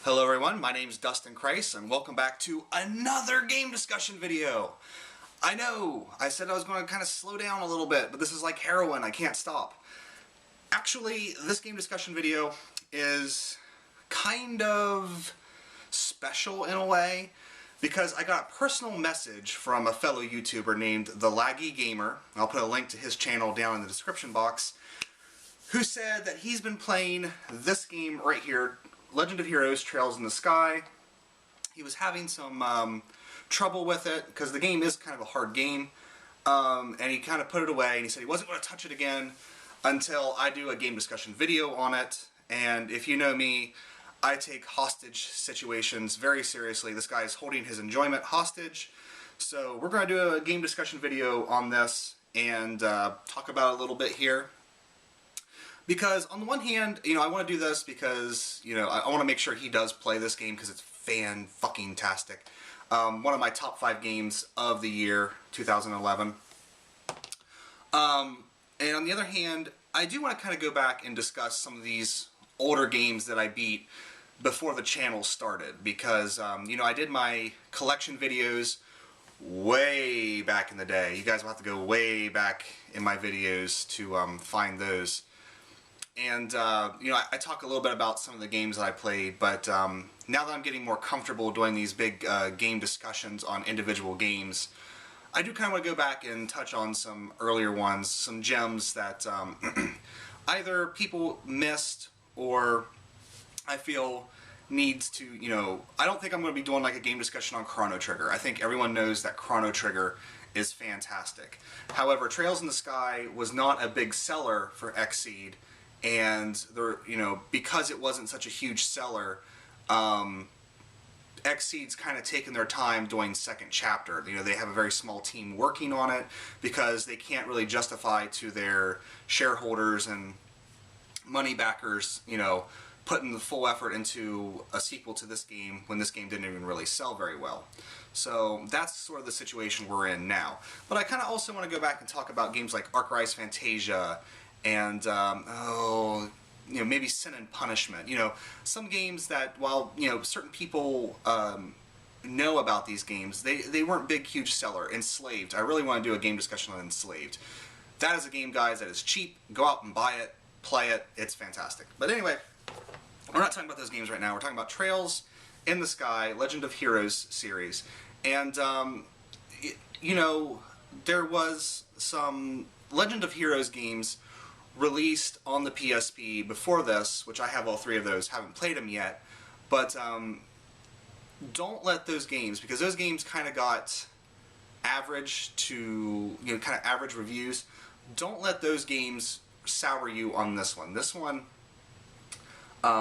Hello everyone, my name's Dustin Kreis and welcome back to another game discussion video. I know, I said I was going to kind of slow down a little bit, but this is like heroin, I can't stop. Actually, this game discussion video is kind of special in a way because I got a personal message from a fellow YouTuber named TheLaggyGamer. I'll put a link to his channel down in the description box, who said that he's been playing this game right here, Legend of Heroes Trails in the Sky. He was having some trouble with it because the game is kind of a hard game, and he kind of put it away and he said he wasn't going to touch it again until I do a game discussion video on it. And if you know me, I take hostage situations very seriously. This guy is holding his enjoyment hostage, so we're going to do a game discussion video on this and talk about it a little bit here. Because on the one hand, I want to do this because, I want to make sure he does play this game because it's fan-fucking-tastic. One of my top 5 games of the year, 2011. And on the other hand, I do want to kind of go back and discuss some of these older games that I beat before the channel started. Because, I did my collection videos way back in the day. You guys will have to go way back in my videos to find those. And, I talk a little bit about some of the games that I played, but now that I'm getting more comfortable doing these big game discussions on individual games, I do kind of want to go back and touch on some earlier ones, some gems that either people missed or I feel needs to, I don't think I'm going to be doing like a game discussion on Chrono Trigger. I think everyone knows that Chrono Trigger is fantastic. However, Trails in the Sky was not a big seller for Xseed. And because it wasn't such a huge seller, Xseed's kind of taken their time doing second chapter. They have a very small team working on it because they can't really justify to their shareholders and money backers, putting the full effort into a sequel to this game when this game didn't even really sell very well. So that's sort of the situation we're in now. But I kind of also want to go back and talk about games like Arc Rise Fantasia and maybe Sin and Punishment. Some games that, while certain people know about these games, they weren't big, huge seller. Enslaved. I really want to do a game discussion on Enslaved. That is a game, guys, that is cheap. Go out and buy it, play it. It's fantastic. But anyway, we're not talking about those games right now. We're talking about Trails in the Sky, Legend of Heroes series, and there was some Legend of Heroes games released on the PSP before this, which I have all 3 of those, haven't played them yet, but don't let those games, because those games kind of got average to, kind of average reviews, don't let those games sour you on this one. This one,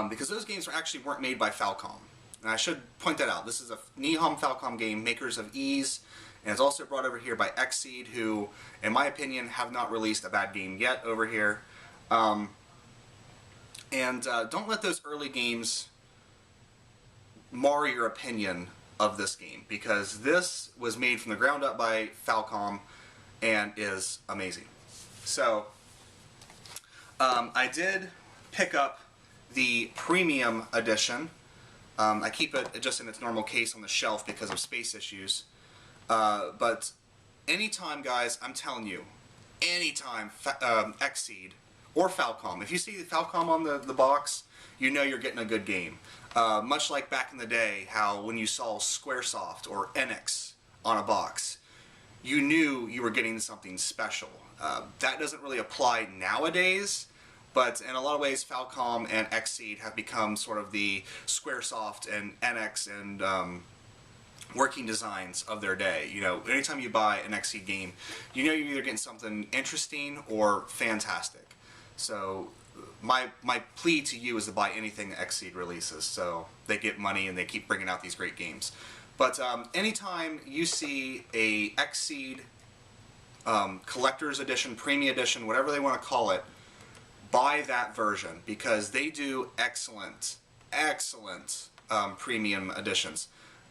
because those games actually weren't made by Falcom. And I should point that out. This is a Nihon Falcom game, makers of Ys, and it's also brought over here by Xseed, who, in my opinion, have not released a bad game yet over here. Don't let those early games mar your opinion of this game, because this was made from the ground up by Falcom and is amazing. So, I did pick up the premium edition. I keep it just in its normal case on the shelf because of space issues. But anytime, guys, I'm telling you, anytime Xseed or Falcom, if you see Falcom on the box, you know you're getting a good game. Much like back in the day, how when you saw Squaresoft or Enix on a box, you knew you were getting something special. That doesn't really apply nowadays, but in a lot of ways, Falcom and Xseed have become sort of the Squaresoft and Enix and working designs of their day. Anytime you buy an Xseed game, you know you're either getting something interesting or fantastic. So my plea to you is to buy anything that Xseed releases, so they get money and they keep bringing out these great games. But anytime you see a Xseed collector's edition, premium edition, whatever they want to call it, buy that version, because they do excellent premium editions.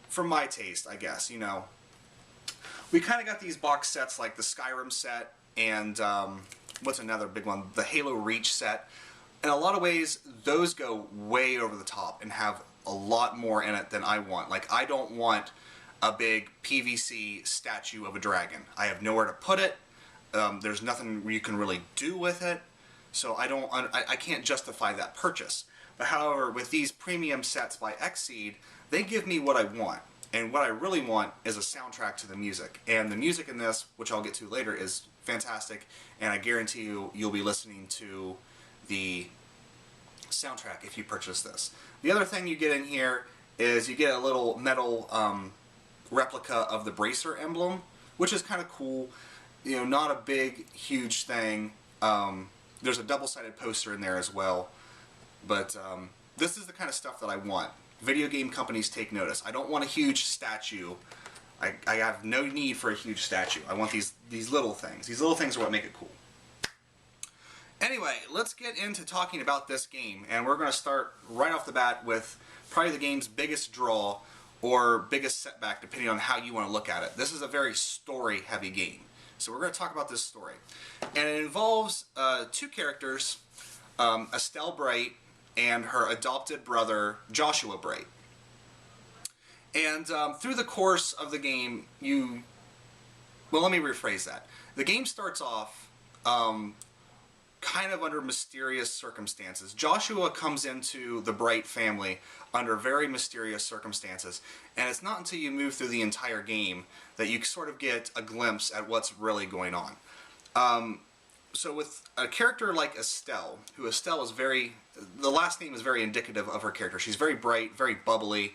For my taste, I guess. We kind of got these box sets like the Skyrim set and what's another big one? The Halo Reach set. In a lot of ways, those go way over the top and have a lot more in it than I want. Like, I don't want a big PVC statue of a dragon. I have nowhere to put it. There's nothing you can really do with it, so I can't justify that purchase. But however, with these premium sets by Xseed, they give me what I want. And what I really want is a soundtrack to the music. And the music in this, which I'll get to later, is fantastic, and I guarantee you'll be listening to the soundtrack if you purchase this. The other thing you get in here is you get a little metal replica of the bracer emblem, which is kind of cool. You know, not a big, huge thing. There's a double-sided poster in there as well. But this is the kind of stuff that I want. Video game companies, take notice. I don't want a huge statue. I have no need for a huge statue. I want these little things. These little things are what make it cool. Anyway, let's get into talking about this game. And we're going to start right off the bat with probably the game's biggest draw or biggest setback, depending on how you want to look at it. This is a very story-heavy game. So we're going to talk about this story. And it involves two characters, Estelle Bright and her adopted brother, Joshua Bright. And through the course of the game, well, let me rephrase that. The game starts off kind of under mysterious circumstances. Joshua comes into the Bright family under very mysterious circumstances, and it's not until you move through the entire game that you sort of get a glimpse at what's really going on. So with a character like Estelle, who Estelle is the last name is very indicative of her character. She's very bright, very bubbly.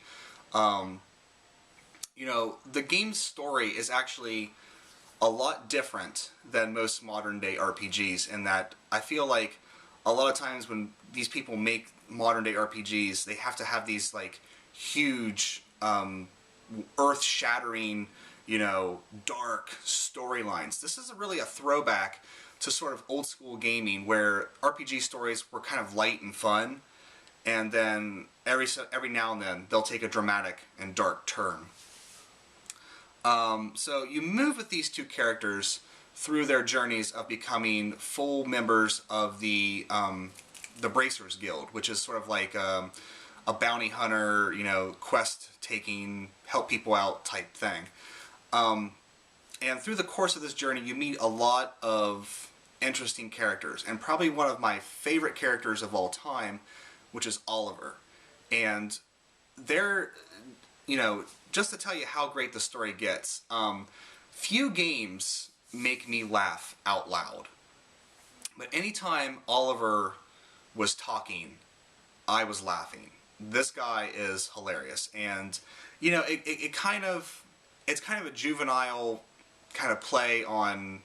You know, the game's story is actually a lot different than most modern day RPGs in that I feel like a lot of times when these people make modern day RPGs, they have to have these like huge, earth-shattering, you know, dark storylines. This is really a throwback to sort of old school gaming where RPG stories were kind of light and fun, and then every now and then they'll take a dramatic and dark turn. So you move with these two characters through their journeys of becoming full members of the Bracers Guild, which is sort of like a bounty hunter, you know, quest taking, help people out type thing. And through the course of this journey, you meet a lot of interesting characters, and probably one of my favorite characters of all time, which is Oliver. And they're, you know, just to tell you how great the story gets, few games make me laugh out loud. But anytime Oliver was talking, I was laughing. This guy is hilarious. And, you know, it's kind of a juvenile kind of play on,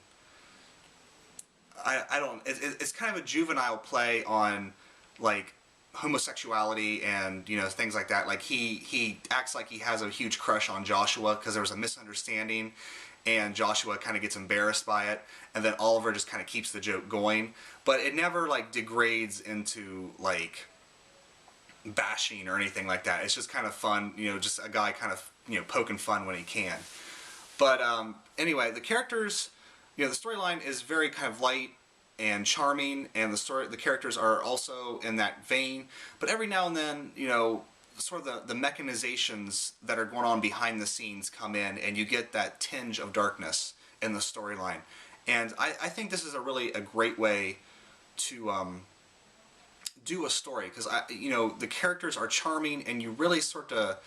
it's kind of a juvenile play on, like, homosexuality and, you know, things like that. Like, he acts like he has a huge crush on Joshua because there was a misunderstanding, and Joshua kind of gets embarrassed by it, and then Oliver just kind of keeps the joke going. But it never, like, degrades into, like, bashing or anything like that. It's just kind of fun, you know, just a guy kind of, you know, poking fun when he can. But anyway, the characters, you know, the storyline is very kind of light and charming, and the characters are also in that vein. But every now and then, you know, sort of the mechanizations that are going on behind the scenes come in, and you get that tinge of darkness in the storyline. And I think this is a great way to do a story, because you know, the characters are charming, and you really sort of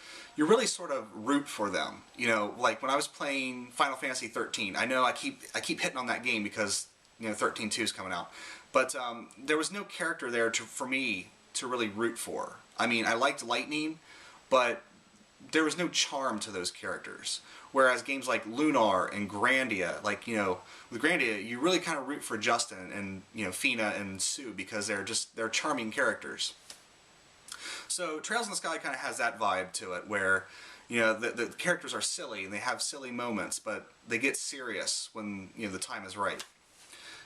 root for them. You know, like when I was playing Final Fantasy 13, I know I keep hitting on that game because, you know, 13.2 is coming out, but there was no character there for me to really root for. I mean, I liked Lightning, but there was no charm to those characters. Whereas games like Lunar and Grandia, like, you know, with Grandia, you really kind of root for Justin and, you know, Fina and Sue, because they're charming characters. So Trails in the Sky kind of has that vibe to it, where, you know, the characters are silly and they have silly moments, but they get serious when, you know, the time is right.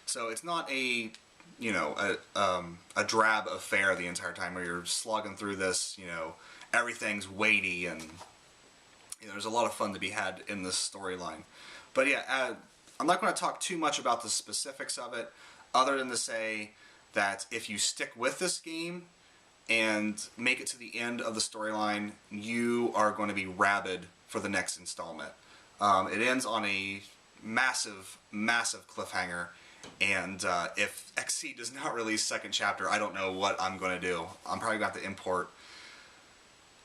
So it's not a, you know, a drab affair the entire time where you're slogging through this, you know, everything's weighty, and, you know, there's a lot of fun to be had in this storyline. But yeah, I'm not going to talk too much about the specifics of it, other than to say that if you stick with this game and make it to the end of the storyline, you are going to be rabid for the next installment. It ends on a massive, massive cliffhanger, and if Xseed does not release second chapter, I don't know what I'm going to do. I'm probably going to have to import.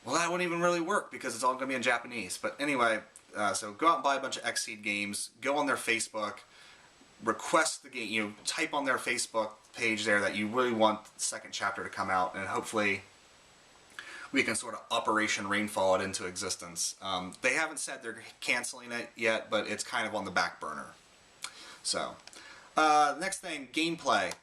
Well, that wouldn't even really work because it's all going to be in Japanese. But anyway, so go out and buy a bunch of Xseed games. Go on their Facebook, request the game. You know, type on their Facebook page there that you really want the second chapter to come out, and hopefully we can sort of Operation Rainfall it into existence. They haven't said they're canceling it yet, but it's kind of on the back burner. So, next thing, gameplay.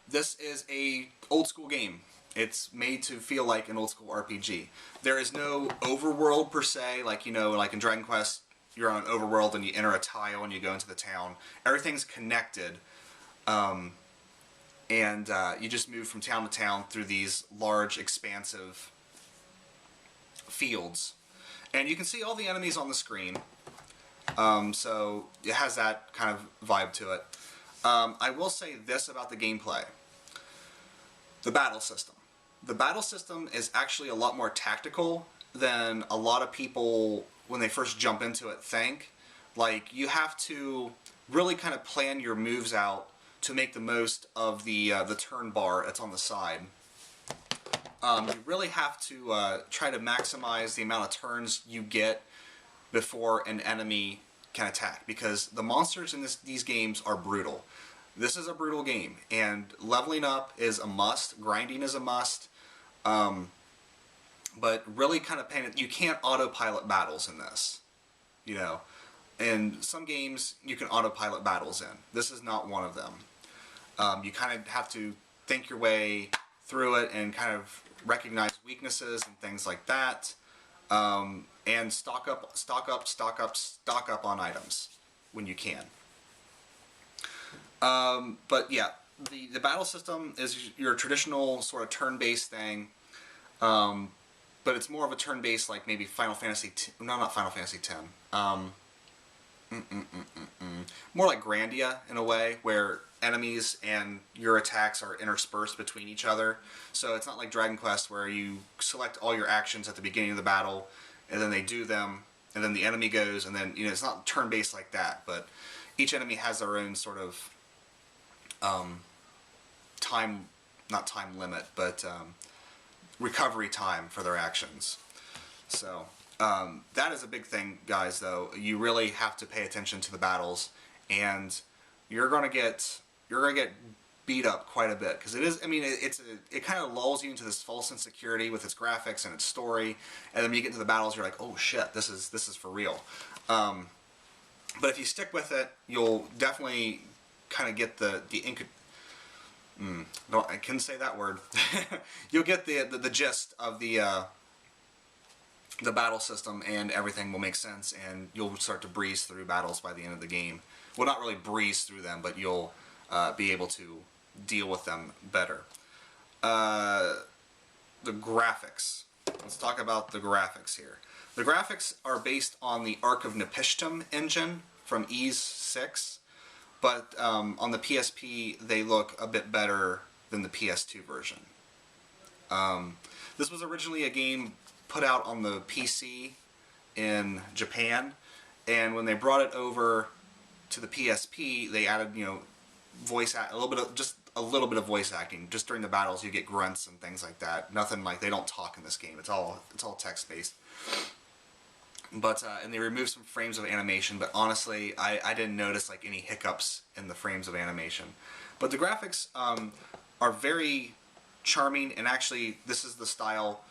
This is a old school game. It's made to feel like an old school RPG. There is no overworld per se, like, you know, like in Dragon Quest, you're on an overworld and you enter a tile and you go into the town. Everything's connected, and you just move from town to town through these large, expansive fields. And you can see all the enemies on the screen, so it has that kind of vibe to it. I will say this about the gameplay. The battle system. The battle system is actually a lot more tactical than a lot of people, when they first jump into it, think. Like, you have to really kind of plan your moves out to make the most of the turn bar that's on the side. You really have to try to maximize the amount of turns you get before an enemy can attack, because the monsters in these games are brutal. This is a brutal game, and leveling up is a must, grinding is a must, but really kind of paying, you can't autopilot battles in this, you know. In some games, you can autopilot battles in. This is not one of them. You kind of have to think your way through it and kind of recognize weaknesses and things like that, and stock up on items when you can. But yeah, the battle system is your traditional sort of turn-based thing, but it's more of a turn-based, like maybe Final Fantasy, no, not Final Fantasy X. More like Grandia in a way, where enemies and your attacks are interspersed between each other. So it's not like Dragon Quest where you select all your actions at the beginning of the battle, and then they do them, and then the enemy goes, and then, you know, it's not turn-based like that, but each enemy has their own sort of not time limit, but recovery time for their actions. So that is a big thing, guys, though. You really have to pay attention to the battles, and you're gonna get beat up quite a bit, because it is, I mean, it kind of lulls you into this false insecurity with its graphics and its story, and then when you get into the battles, you're like, oh shit, this is for real. But if you stick with it, you'll definitely kind of get no, I couldn't say that word. You'll get the gist of the battle system, and everything will make sense, and you'll start to breeze through battles by the end of the game. Well, not really breeze through them, but you'll be able to deal with them better. The graphics. Let's talk about the graphics here. The graphics are based on the Arc of Nepishtim engine from Ys 6, but on the PSP they look a bit better than the PS2 version. This was originally a game put out on the PC in Japan, and when they brought it over to the PSP, they added, you know, a little bit of voice acting. Just during the battles, you get grunts and things like that. Nothing like, they don't talk in this game. It's all text based. But and they removed some frames of animation. But honestly, I didn't notice like any hiccups in the frames of animation. But the graphics are very charming, and actually, this is the style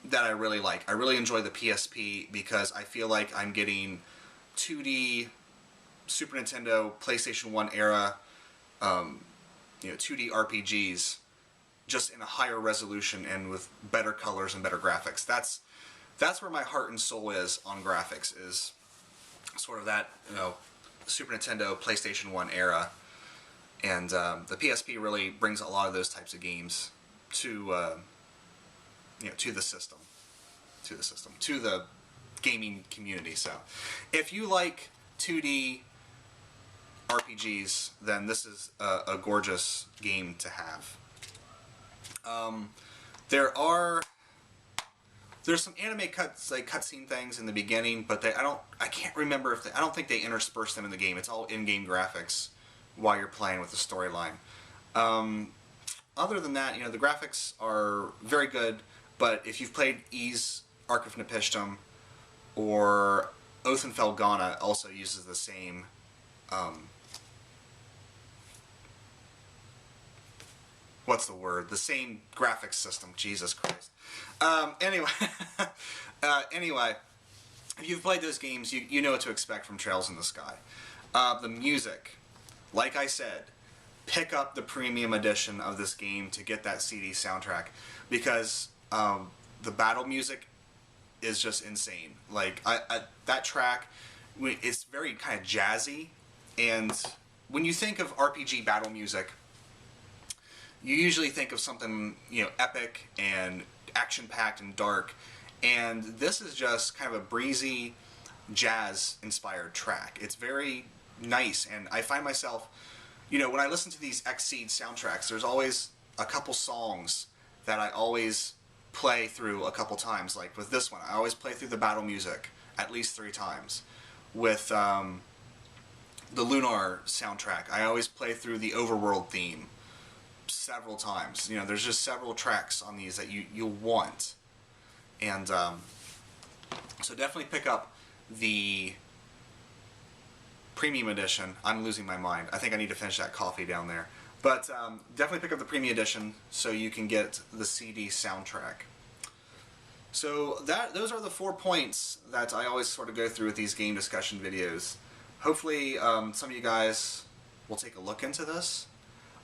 that I really like. I really enjoy the PSP because I feel like I'm getting 2D Super Nintendo, PlayStation 1 era, you know, 2D RPGs, just in a higher resolution and with better colors and better graphics. That's where my heart and soul is on graphics, is sort of that, you know, Super Nintendo, PlayStation 1 era, and the PSP really brings a lot of those types of games to, you know, to the system, to the gaming community. So, if you like 2D RPGs, then this is a gorgeous game to have. There's some anime cutscene things in the beginning, but I can't remember I don't think they intersperse them in the game. It's all in-game graphics while you're playing with the storyline. Other than that, the graphics are very good, but if you've played Ys Arc of Nepishtim or Oath and Felghana, also uses the same what's the word? The same graphics system. Jesus Christ. Anyway, anyway, if you've played those games, you know what to expect from Trails in the Sky. The music, like I said, pick up the premium edition of this game to get that CD soundtrack, because the battle music is just insane. Like that track, it's very kind of jazzy, and when you think of RPG battle music, you usually think of something, epic and action-packed and dark, and this is just kind of a breezy, jazz-inspired track. It's very nice, and I find myself, when I listen to these Xseed soundtracks, there's always a couple songs that I always play through a couple times. Like with this one, I always play through the battle music at least 3 times. With the Lunar soundtrack, I always play through the Overworld theme several times. There's just several tracks on these that you'll want, and so definitely pick up the premium edition. I'm losing my mind. I think I need to finish that coffee down there, but definitely pick up the premium edition so you can get the CD soundtrack. So those are the 4 points that I always sort of go through with these game discussion videos. Hopefully some of you guys will take a look into this.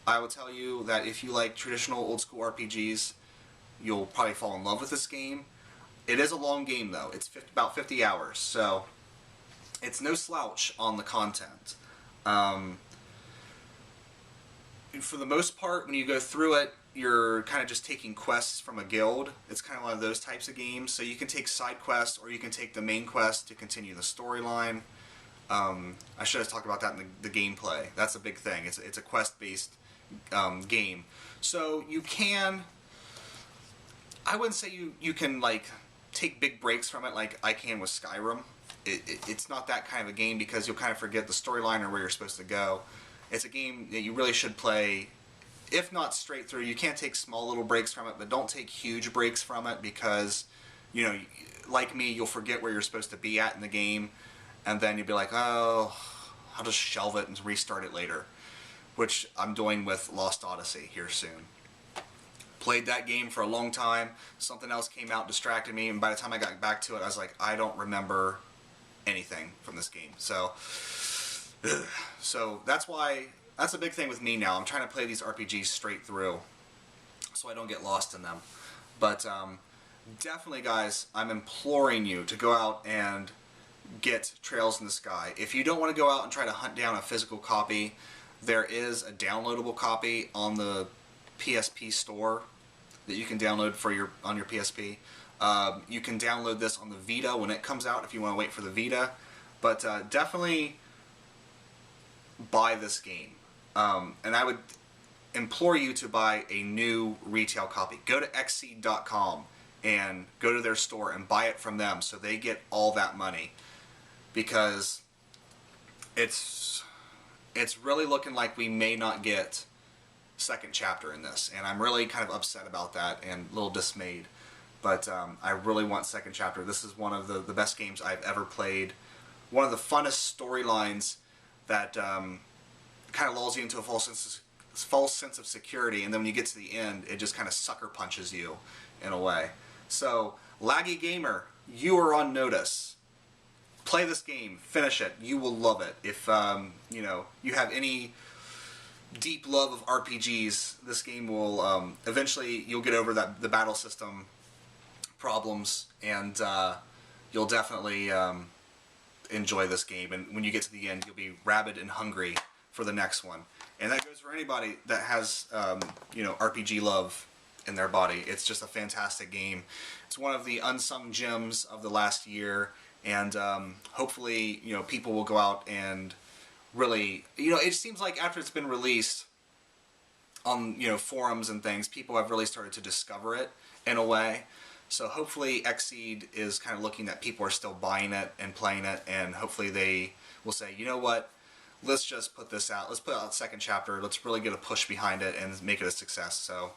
I will tell you that if you like traditional old school RPGs, you'll probably fall in love with this game. It is a long game though. It's about 50 hours, so it's no slouch on the content. For the most part, when you go through it, you're kind of just taking quests from a guild. It's kind of one of those types of games. So you can take side quests, or you can take the main quest to continue the storyline. I should have talked about that in the gameplay. That's a big thing. It's a quest-based game. So you can, I wouldn't say you can like take big breaks from it like I can with Skyrim. It's not that kind of a game, because you'll kind of forget the storyline or where you're supposed to go. It's a game that you really should play, if not straight through. You can't take small little breaks from it, but don't take huge breaks from it, because like me, you'll forget where you're supposed to be at in the game, and then you'll be like, oh, I'll just shelve it and restart it later, which I'm doing with Lost Odyssey here soon. Played that game for a long time, something else came out, distracted me, and by the time I got back to it, I was like, I don't remember anything from this game. So that's a big thing with me now. I'm trying to play these RPGs straight through so I don't get lost in them. But definitely, guys, I'm imploring you to go out and get Trails in the Sky. If you don't want to go out and try to hunt down a physical copy, there is a downloadable copy on the PSP store that you can download on your PSP. You can download this on the Vita when it comes out if you want to wait for the Vita. But definitely buy this game. And I would implore you to buy a new retail copy. Go to Xseed.com and go to their store and buy it from them so they get all that money. Because it's really looking like we may not get second chapter in this, and I'm really kind of upset about that and a little dismayed. But I really want second chapter. This is one of the best games I've ever played. One of the funnest storylines that kind of lulls you into a false sense of security, and then when you get to the end, it just kind of sucker punches you in a way. So, LaggyGamer, you are on notice. Play this game, finish it. You will love it. If you have any deep love of RPGs, this game will eventually you'll get over the battle system problems, and you'll definitely enjoy this game. And when you get to the end, you'll be rabid and hungry for the next one. And that goes for anybody that has RPG love in their body. It's just a fantastic game. It's one of the unsung gems of the last year. And hopefully, people will go out and really, it seems like after it's been released, on, you know, forums and things, people have really started to discover it in a way. So hopefully Xseed is kind of looking that people are still buying it and playing it, and hopefully they will say, you know what, let's just put this out. Let's put out the second chapter. Let's really get a push behind it and make it a success. So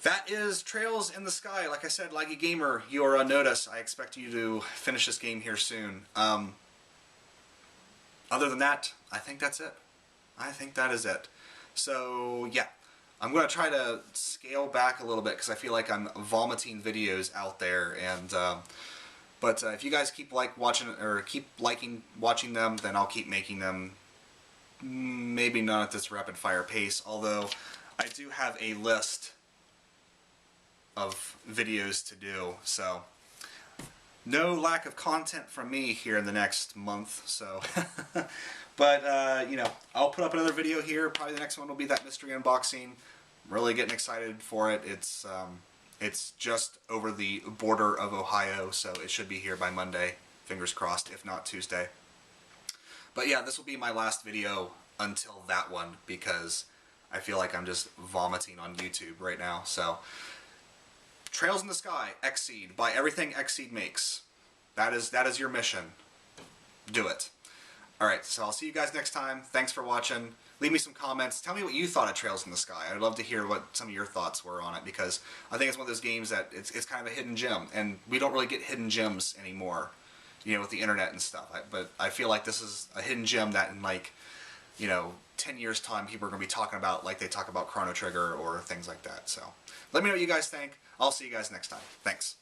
that is Trails in the Sky. Like I said, LaggyGamer, you are on notice. I expect you to finish this game here soon. Other than that, I think that's it. I think that is it. So yeah, I'm going to try to scale back a little bit because I feel like I'm vomiting videos out there. And but if you guys keep liking watching them, then I'll keep making them. Maybe not at this rapid fire pace, although I do have a list of videos to do, so no lack of content from me here in the next month. So but you know, I'll put up another video here. Probably the next one will be that mystery unboxing. I'm really getting excited for it. It's just over the border of Ohio, so it should be here by Monday, fingers crossed, if not Tuesday. But yeah, this will be my last video until that one, because I feel like I'm just vomiting on YouTube right now. So Trails in the Sky, Xseed. Buy everything Xseed makes. That is your mission. Do it. Alright, so I'll see you guys next time. Thanks for watching. Leave me some comments. Tell me what you thought of Trails in the Sky. I'd love to hear what some of your thoughts were on it, because I think it's one of those games that it's kind of a hidden gem, and we don't really get hidden gems anymore, you know, with the internet and stuff. But I feel like this is a hidden gem that in, like, you know, 10 years time people are going to be talking about like they talk about Chrono Trigger or things like that. So let me know what you guys think. I'll see you guys next time. Thanks.